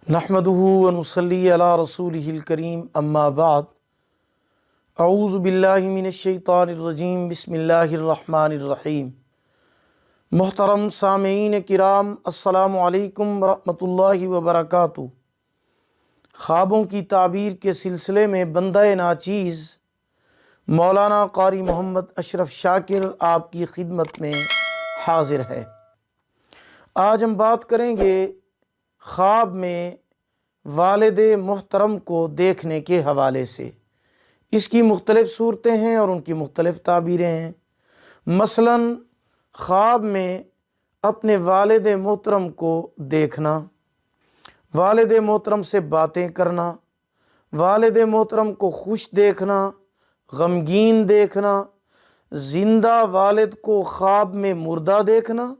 नहमदुहु व नुसल्ली अला रसूलिहिल करीम अम्मा बाद अऊज़ु बिल्लाहि मिनश शैतानिर रजीम बिस्मिल्लाहिर रहमानिर रहीम। मोहतरम सामीन किराम अस्सलामु अलैकुम व रहमतुल्लाहि व बरकातुहू। ख्वाबों की ताबीर के सिलसिले में बंदा नाचीज़ मौलाना कारी मोहम्मद अशरफ शाकिर आपकी खिदमत में हाजिर है। आज हम बात करेंगे ख्वाब में वालिद मोहतरम को देखने के हवाले से। इसकी मुख्तलिफ़ सूरतें हैं और उनकी मुख्तलिफ़ ताबीरें हैं। मसलन ख्वाब में अपने वालिद मोहतरम को देखना, वालिद मोहतरम से बातें करना, वालिद मोहतरम को खुश देखना, गमगीन देखना, ज़िंदा वालिद को ख्वाब में मुर्दा देखना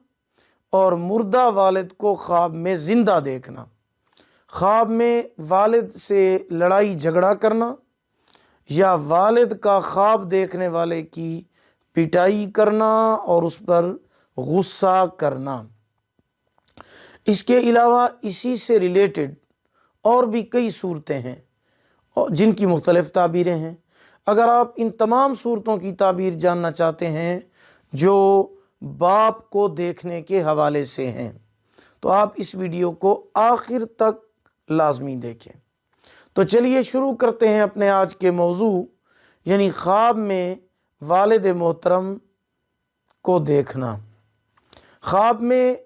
और मुर्दा वालिद को ख्वाब में ज़िंदा देखना, ख्वाब में वालिद से लड़ाई झगड़ा करना या वालिद का ख्वाब देखने वाले की पिटाई करना और उस पर गुस्सा करना। इसके अलावा इसी से रिलेटेड और भी कई सूरतें हैं और जिनकी मुख्तलिफ़ ताबीरें हैं। अगर आप इन तमाम सूरतों की ताबीर जानना चाहते हैं जो बाप को देखने के हवाले से हैं तो आप इस वीडियो को आखिर तक लाजमी देखें। तो चलिए शुरू करते हैं अपने आज के मौजू यानी ख्वाब में वालिद मोहतरम को देखना। ख्वाब में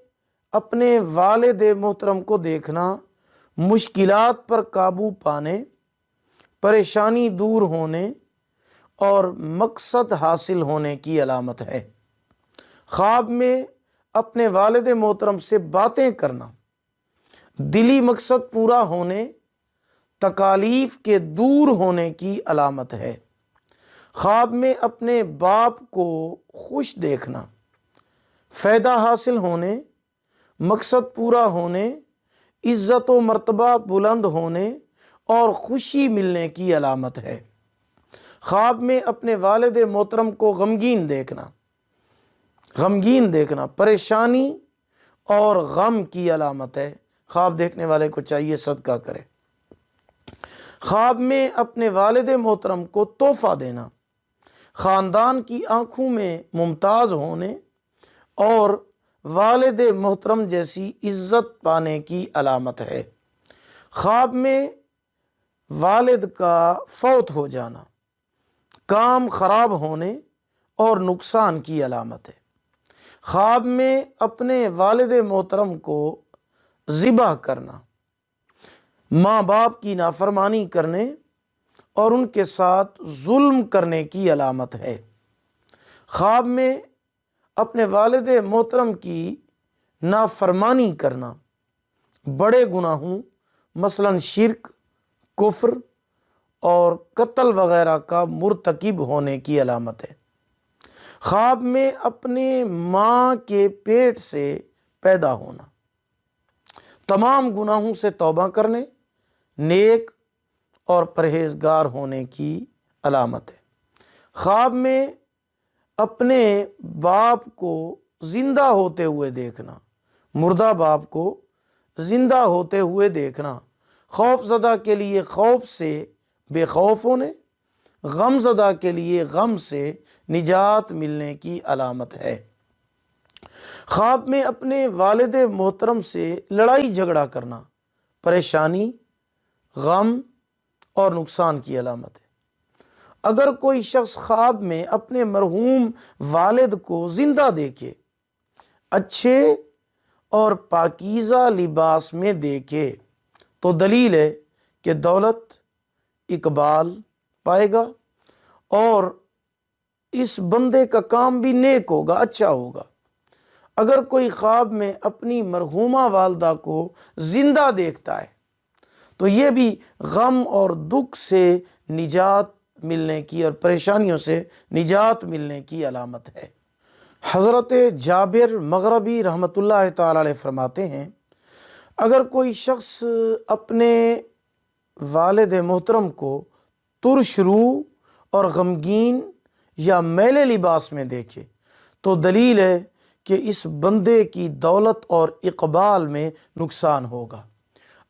अपने वालिद मोहतरम को देखना मुश्किलात पर काबू पाने, परेशानी दूर होने और मकसद हासिल होने की अलामत है। ख्वाब में अपने वालिद मोहतरम से बातें करना दिली मकसद पूरा होने, तकालीफ के दूर होने की अलामत है। ख्वाब में अपने बाप को खुश देखना फ़ायदा हासिल होने, मकसद पूरा होने, इज़्ज़त व मर्तबा बुलंद होने और खुशी मिलने की अलामत है। ख्वाब में अपने वालिद मोहतरम को गमगीन देखना परेशानी और गम की अलामत है। ख्वाब देखने वाले को चाहिए सदका करे। ख्वाब में अपने वालिद मोहतरम को तोहफ़ा देना ख़ानदान की आँखों में मुमताज़ होने और वालिद मोहतरम जैसी इज़्ज़त पाने की अलामत है। ख्वाब में वालिद का फौत हो जाना काम ख़राब होने और नुकसान की अलामत है। ख्वाब में अपने वालिद मोहतरम को ज़िबा करना माँ बाप की नाफरमानी करने और उनके साथ जुल्म करने की अलामत है। ख्वाब में अपने वालिद मोहतरम की नाफरमानी करना बड़े गुनाहों मसलन शिर्क, कुफ्र और कत्ल वगैरह का मुर्तकिब होने की अलामत है। ख्वाब में अपने माँ के पेट से पैदा होना तमाम गुनाहों से तौबा करने, नेक और परहेज़गार होने की अलामत है। ख्वाब में अपने बाप को ज़िंदा होते हुए देखना, मुर्दा बाप को ज़िंदा होते हुए देखना खौफज़दा के लिए खौफ से बेखौफ होने, गमज़दा के लिए गम से निजात मिलने की अलामत है। ख्वाब में अपने वालिद मोहतरम से लड़ाई झगड़ा करना परेशानी, गम और नुकसान की अलामत है। अगर कोई शख्स ख्वाब में अपने मरहूम वालिद को ज़िंदा देखे, अच्छे और पाकीज़ा लिबास में देखे तो दलील है कि दौलत इकबाल पाएगा और इस बंदे का काम भी नेक होगा, अच्छा होगा। अगर कोई ख्वाब में अपनी मरहूमा वालदा को ज़िंदा देखता है तो ये भी गम और दुख से निजात मिलने की और परेशानियों से निजात मिलने की अलामत है। हज़रत जाबिर मग़रबी रहमतुल्लाह ताला अलैह फरमाते हैं, अगर कोई शख्स अपने वालिद मोहतरम को तुर्श रूह और गमगीन या मैले लिबास में देखे तो दलील है कि इस बंदे की दौलत और इकबाल में नुकसान होगा।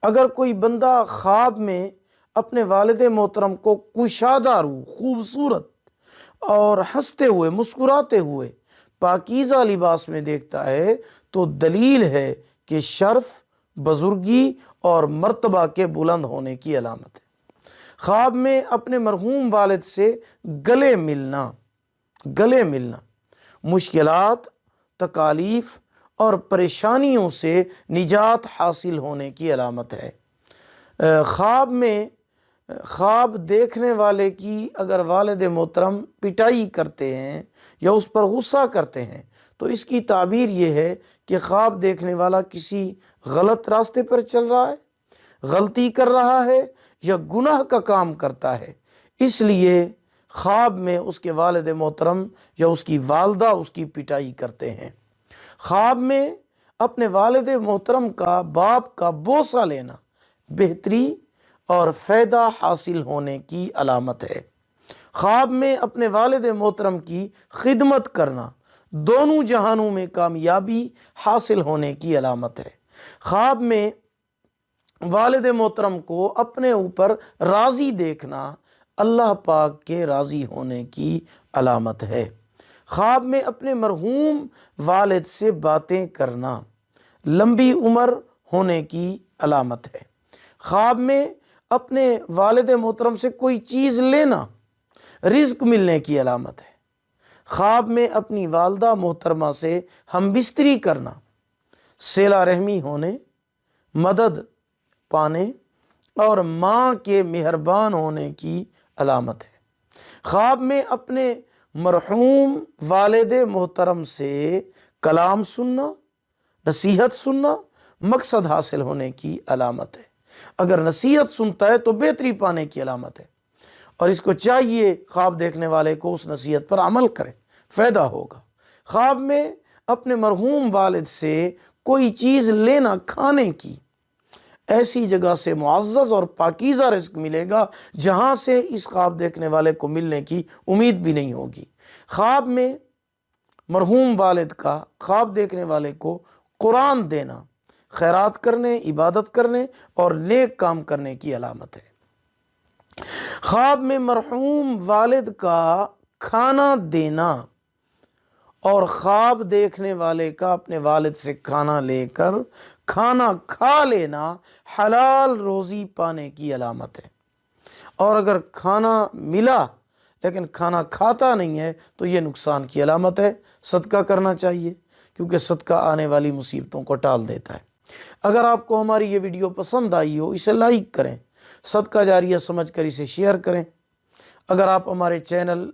اگر کوئی بندہ خواب میں اپنے والد محترم کو کشادہ روح، خوبصورت اور ہنستے ہوئے، مسکراتے ہوئے پاکیزہ لباس میں دیکھتا ہے تو دلیل ہے کہ شرف، بزرگی اور مرتبہ کے بلند ہونے کی علامت ہے۔ خواب میں اپنے مرحوم والد سے گلے ملنا مشکلات، تکالیف اور پریشانیوں سے نجات حاصل ہونے کی علامت ہے۔ خواب دیکھنے والے کی اگر والد محترم پٹائی کرتے ہیں یا اس پر غصہ کرتے ہیں تو اس کی تعبیر یہ ہے کہ خواب دیکھنے والا کسی غلط راستے پر چل رہا ہے، غلطی کر رہا ہے یا گناہ کا کام کرتا ہے، اس لیے خواب میں اس کے والد محترم یا اس کی والدہ اس کی پٹائی کرتے ہیں۔ خواب میں اپنے والد محترم کا، باپ کا بوسہ لینا بہتری اور فائدہ حاصل ہونے کی علامت ہے۔ خواب میں اپنے والد محترم کی خدمت کرنا دونوں جہانوں میں کامیابی حاصل ہونے کی علامت ہے۔ خواب میں والد محترم کو اپنے اوپر راضی دیکھنا اللہ پاک کے راضی ہونے کی علامت ہے۔ خواب میں اپنے مرحوم والد سے باتیں کرنا لمبی عمر ہونے کی علامت ہے۔ خواب میں اپنے والد محترم سے کوئی چیز لینا رزق ملنے کی علامت ہے۔ خواب میں اپنی والدہ محترمہ سے ہم بستری کرنا صلہ رحمی ہونے، مدد پانے اور ماں کے مہربان ہونے کی علامت ہے۔ خواب میں اپنے مرحوم والد محترم سے کلام سننا، نصیحت سننا مقصد حاصل ہونے کی علامت ہے۔ اگر نصیحت سنتا ہے تو بہتری پانے کی علامت ہے، اور اس کو چاہیے خواب دیکھنے والے کو اس نصیحت پر عمل کرے، فائدہ ہوگا۔ خواب میں اپنے مرحوم والد سے کوئی چیز لینا کھانے کی، ایسی جگہ سے معزز اور پاکیزہ رزق ملے گا جہاں سے اس خواب دیکھنے والے کو ملنے کی امید بھی نہیں ہوگی۔ خواب میں مرحوم والد کا خواب دیکھنے والے کو قرآن دینا خیرات کرنے، عبادت کرنے اور نیک کام کرنے کی علامت ہے۔ خواب میں مرحوم والد کا کھانا دینا اور خواب دیکھنے والے کا اپنے والد سے کھانا لے کر کھانا کھا لینا حلال روزی پانے کی علامت ہے، اور اگر کھانا ملا لیکن کھانا کھاتا نہیں ہے تو یہ نقصان کی علامت ہے۔ صدقہ کرنا چاہیے کیونکہ صدقہ آنے والی مصیبتوں کو ٹال دیتا ہے۔ اگر آپ کو ہماری یہ ویڈیو پسند آئی ہو اسے لائک کریں، صدقہ جاریہ سمجھ کر اسے شیئر کریں۔ اگر آپ ہمارے channel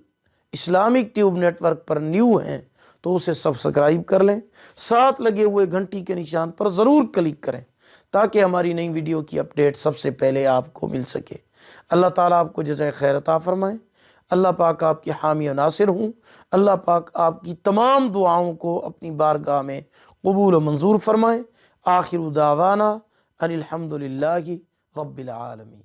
Islamic tube network پر نیو ہیں تو اسے سبسکرائب کر لیں، ساتھ لگے ہوئے گھنٹی کے نشان پر ضرور کلک کریں تاکہ ہماری نئی ویڈیو کی اپڈیٹ سب سے پہلے آپ کو مل سکے۔ اللہ تعالیٰ آپ کو جزائے خیر عطا فرمائے۔ اللہ پاک آپ کی حامی و ناصر ہوں۔ اللہ پاک آپ کی تمام دعاؤں کو اپنی بارگاہ میں قبول و منظور فرمائے۔ آخر دعوانا ان الحمد للہ رب العالمین۔